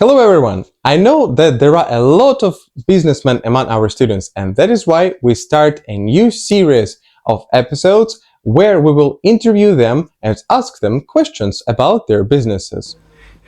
Hello everyone! I know that there are a lot of businessmen among our students, and that is why we start a new series of episodes where we will interview them and ask them questions about their businesses.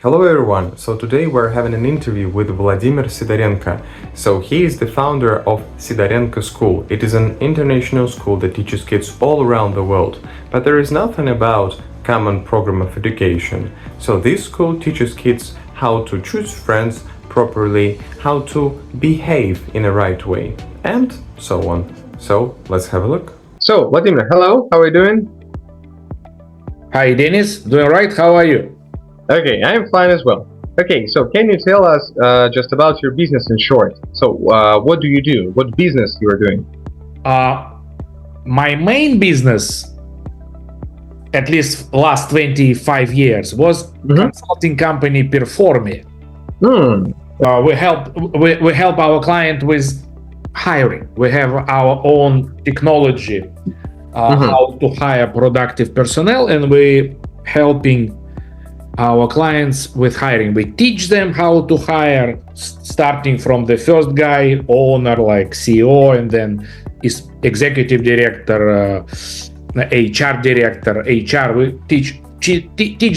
Hello everyone! So today we're having an interview with Vladimir Sidorenko. So he is the founder of Sidorenko School. It is an international school that teaches kids all around the world, but there is nothing about common program of education. So this school teaches kids how to choose friends properly, how to behave in a right way, and so on. So let's have a look. So Vladimir, hello, how are you doing? Hi Dennis, doing right? How are you? Okay, I'm fine as well. Okay, so can you tell us just about your business in short? So what do you do? What business you are doing? My main business, at least last 25 years, was consulting company Performi. We help our client with hiring. We have our own technology how to hire productive personnel, and we helping our clients with hiring. We teach them how to hire, starting from the first guy, owner, like CEO, and then is executive director, HR director, HR. We teach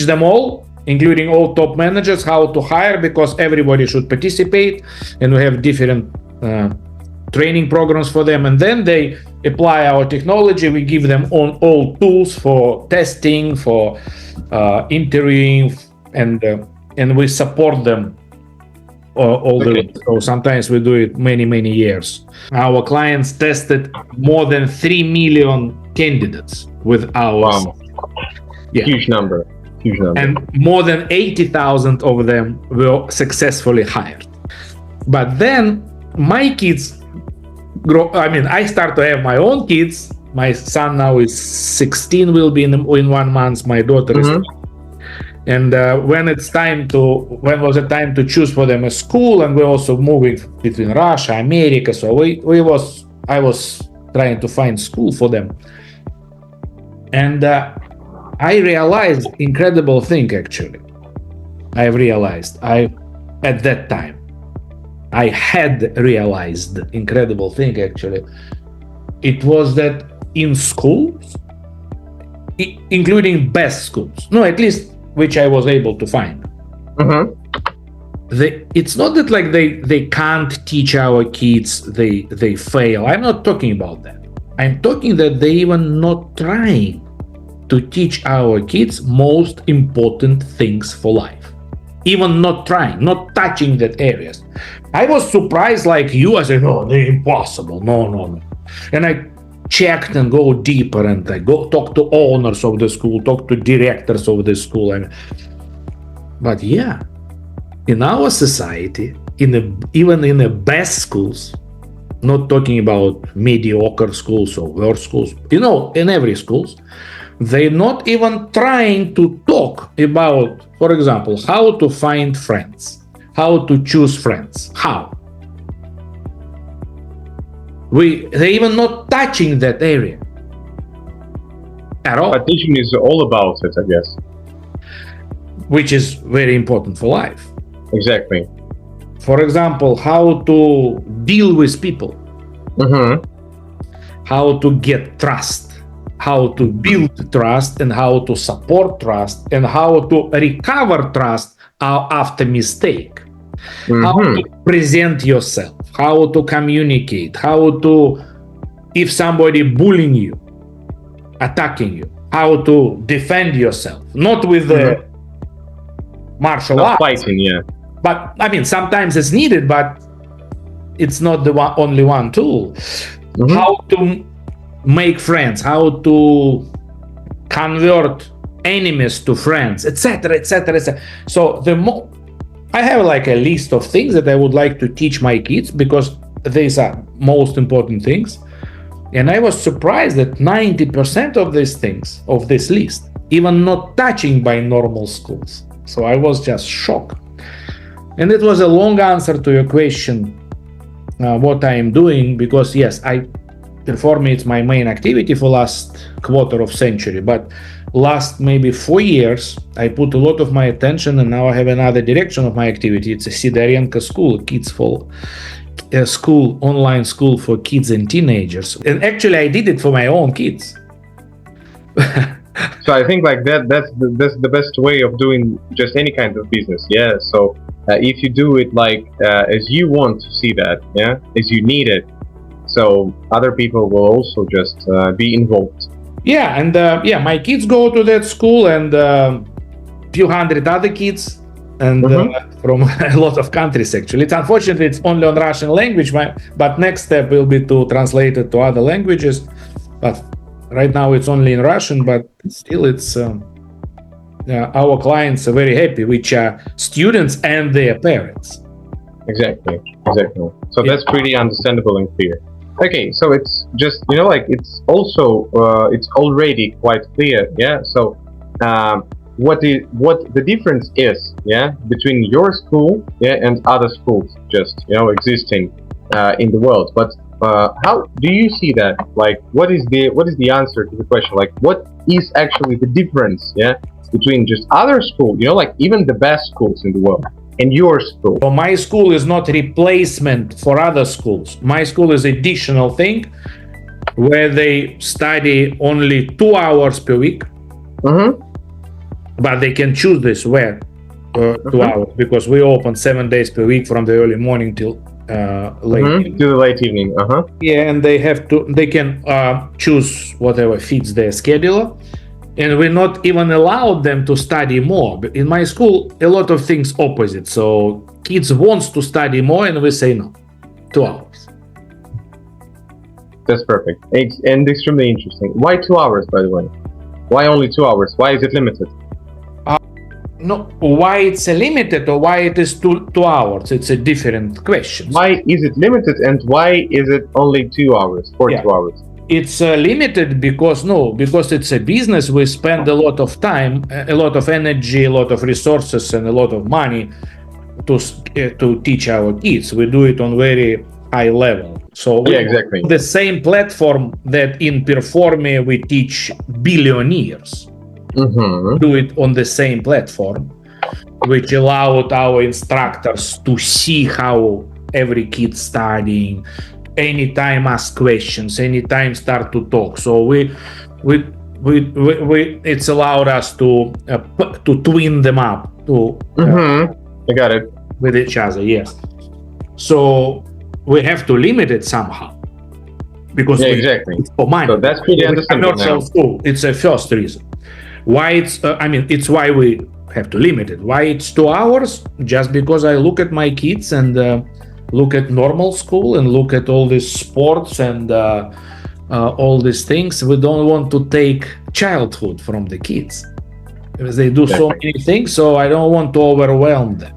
them all, including all top managers, how to hire, because everybody should participate, and we have different training programs for them. And then they apply our technology. We give them all tools for testing, for interviewing, and we support them all the way. So sometimes we do it many years. Our clients tested more than 3 million candidates with our Huge number. And more than 80,000 of them were successfully hired. But then my kids grow. I start to have my own kids. My son now is 16, will be in 1 month. My daughter is. And when was the time to choose for them a school, and we're also moving between Russia, America. So I was trying to find school for them. And I realized incredible thing, actually. At that time, I had realized incredible thing, actually. It was that in schools, including best schools, at least which I was able to find, it's not that like they can't teach our kids, they fail. I'm not talking about that. I'm talking that they even not trying to teach our kids most important things for life. Even not trying, not touching that areas. I was surprised like you. I said, no, they're impossible. No. And I checked and go deeper, and I go talk to owners of the school, talk to directors of the school. But yeah, in our society, even in the best schools, not talking about mediocre schools or worse schools, in every schools, they're not even trying to talk about, for example, how to find friends, how to choose friends, how. They're even not touching that area at all. But teaching is all about it, I guess. Which is very important for life. Exactly. For example, how to deal with people, how to get trust, how to build trust, and how to support trust, and how to recover trust after mistake, how to present yourself, how to communicate, if somebody bullying you, attacking you, how to defend yourself, not with the martial arts. Fighting, yeah. But sometimes it's needed, but it's not the only one tool. How to make friends, how to convert enemies to friends, etc. So I have like a list of things that I would like to teach my kids, because these are most important things. And I was surprised that 90% of these things, of this list, even not touching by normal schools. So I was just shocked. And it was a long answer to your question, what I am doing, because yes, performing, it's my main activity for last quarter of century, but last maybe 4 years, I put a lot of my attention, and now I have another direction of my activity. It's a Sidorenko school, kids for a school, online school for kids and teenagers. And actually, I did it for my own kids. So I think like that's the best way of doing just any kind of business. Yeah. So if you do it like as you want to see that, yeah, as you need it, so other people will also just be involved. Yeah, and my kids go to that school, and few hundred other kids, and from a lot of countries. Actually, it's unfortunately it's only on Russian language, but next step will be to translate it to other languages. But right now it's only in Russian, but still it's our clients are very happy, which are students and their parents. Exactly. So that's pretty understandable and clear. Okay, so it's just, like it's also it's already quite clear, yeah. So what the difference is, yeah, between your school, yeah, and other schools just existing in the world. But how do you see that? Like, what is the answer to the question? Like, what is actually the difference, yeah, between just other schools, like even the best schools in the world, and your school? So my school is not replacement for other schools. My school is additional thing where they study only 2 hours per week. But they can choose this where 2 hours, because we open 7 days per week from the early morning till late evening. To the late evening. Yeah, and they can choose whatever fits their schedule. And we're not even allowed them to study more. But in my school, a lot of things opposite. So kids wants to study more, and we say no, 2 hours. That's perfect. And extremely interesting. Why 2 hours, by the way? Why only 2 hours? Why is it limited? No, why it's limited or why it is 2 hours? It's a different question. Why is it limited, and why is it only 2 hours or 2 hours? It's limited because it's a business. We spend a lot of time, a lot of energy, a lot of resources, and a lot of money to teach our kids. We do it on very high level. So exactly. The same platform that in Performe we teach billionaires. Do it on the same platform, which allowed our instructors to see how every kid studying, anytime ask questions, anytime start to talk. So it's allowed us to twin them up I got it. with each other. Yes. So we have to limit it somehow because exactly. It's for money. So that's pretty understandable now. School. It's a first reason. Why it's it's why we have to limit it. Why it's 2 hours? Just because I look at my kids and look at normal school and look at all these sports and all these things. We don't want to take childhood from the kids because they do so many things. So I don't want to overwhelm them.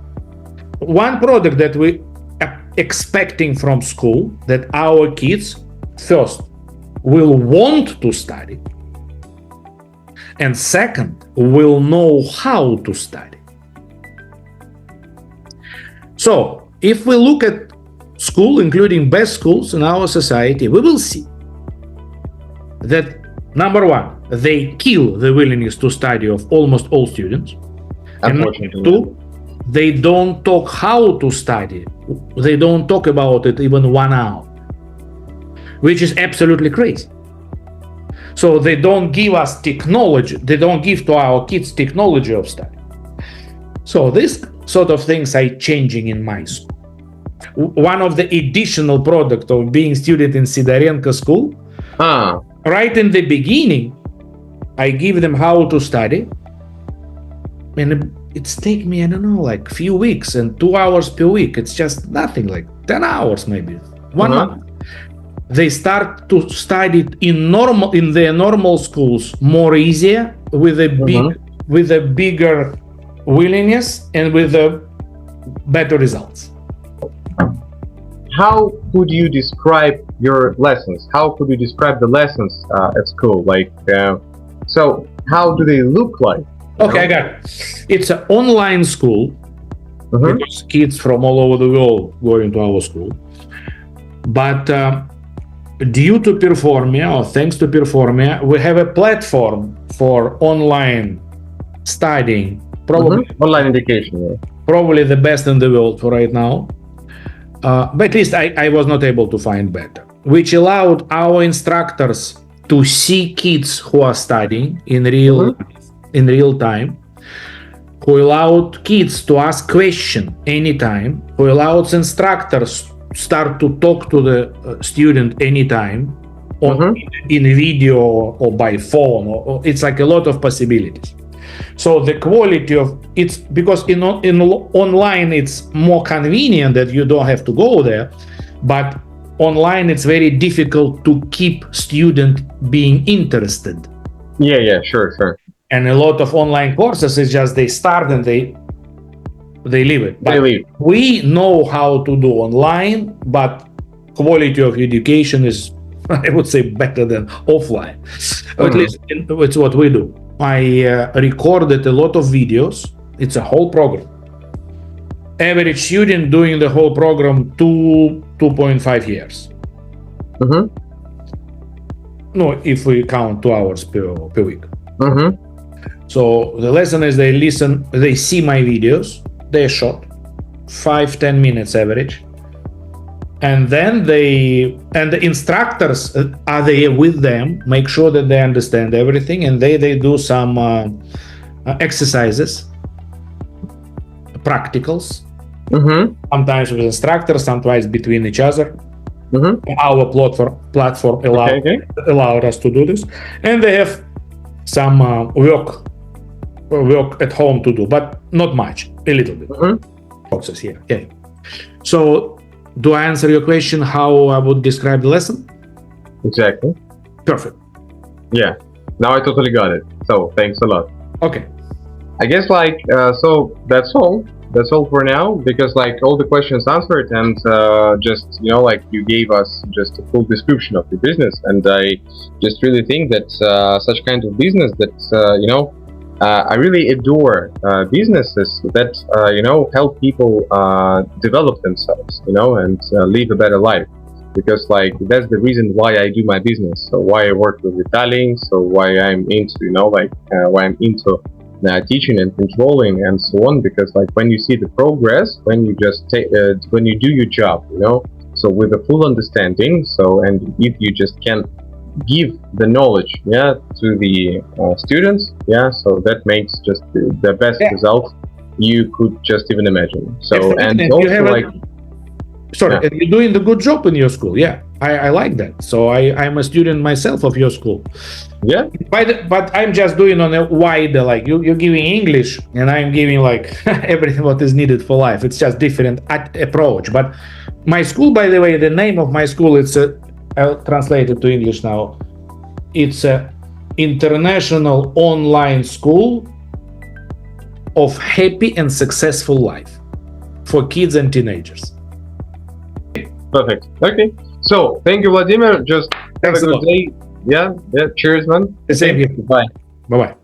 One product that we are expecting from school, that our kids first will want to study, and second, will know how to study. So if we look at school, including best schools in our society, we will see that number one, they kill the willingness to study of almost all students. And number two, they don't talk how to study. They don't talk about it even 1 hour, which is absolutely crazy. So they don't give us technology. They don't give to our kids technology of study. So this sort of things are changing in my school. One of the additional product of being student in Sidorenko school, right in the beginning, I give them how to study. And it's take me, I don't know, like few weeks and 2 hours per week. It's just nothing, like 10 hours maybe, 1 month. They start to study in their normal schools more easier, with a bigger willingness and with better results. How could you describe your lessons? How could you describe the lessons at school? Like, so how do they look like? Okay, I got it. It's an online school. Because kids from all over the world going to our school. But due to Performia, or thanks to Performia, we have a platform for online studying, probably Online education. Yeah. probably the best in the world for right now. But at least I was not able to find better, which allowed our instructors to see kids who are studying in real time, who allowed kids to ask questions anytime, who allows instructors start to talk to the student anytime in a video or by phone, or it's like a lot of possibilities. So the quality of it's because in online it's more convenient that you don't have to go there, but online it's very difficult to keep student being interested. Yeah, sure. And a lot of online courses is just they start and they leave it. But we know how to do online, but quality of education is, I would say, better than offline. At least it's what we do. I recorded a lot of videos. It's a whole program. Average student doing the whole program 2.5 years. No, if we count 2 hours per week. So the lesson is they listen, they see my videos, they're short, 5-10 minutes average. And then the instructors are there with them, make sure that they understand everything, and they do some exercises, practicals, sometimes with instructors, sometimes between each other. Our platform allowed us to do this, and they have some work at home to do, but not much, a little bit. Boxes here. Okay. So, do I answer your question how I would describe the lesson? Exactly. Perfect. Yeah. Now I totally got it. So thanks a lot. Okay. I guess so that's all. That's all for now, because all the questions answered, and just you gave us just a full description of the business, and I just really think that such kind of business that I really adore businesses that help people develop themselves, and live a better life, because that's the reason why I do my business. So why I work with Italian, so why I'm into why I'm into teaching and controlling and so on, because when you see the progress, when you just when you do your job, so with a full understanding, so and if you just can give the knowledge to the students, so that makes just the best result you could just even imagine. So and also you're doing the good job in your school. I like that. So I'm a student myself of your school. But I'm just doing on a wider, you're giving English and I'm giving everything what is needed for life. It's just different approach. But my school, by the way, the name of my school, I'll translate it to English now. It's a international online school of happy and successful life for kids and teenagers. Perfect. Okay. So thank you, Vladimir. Just have a good day. Yeah. Cheers, man. The same here. Bye. Bye-bye.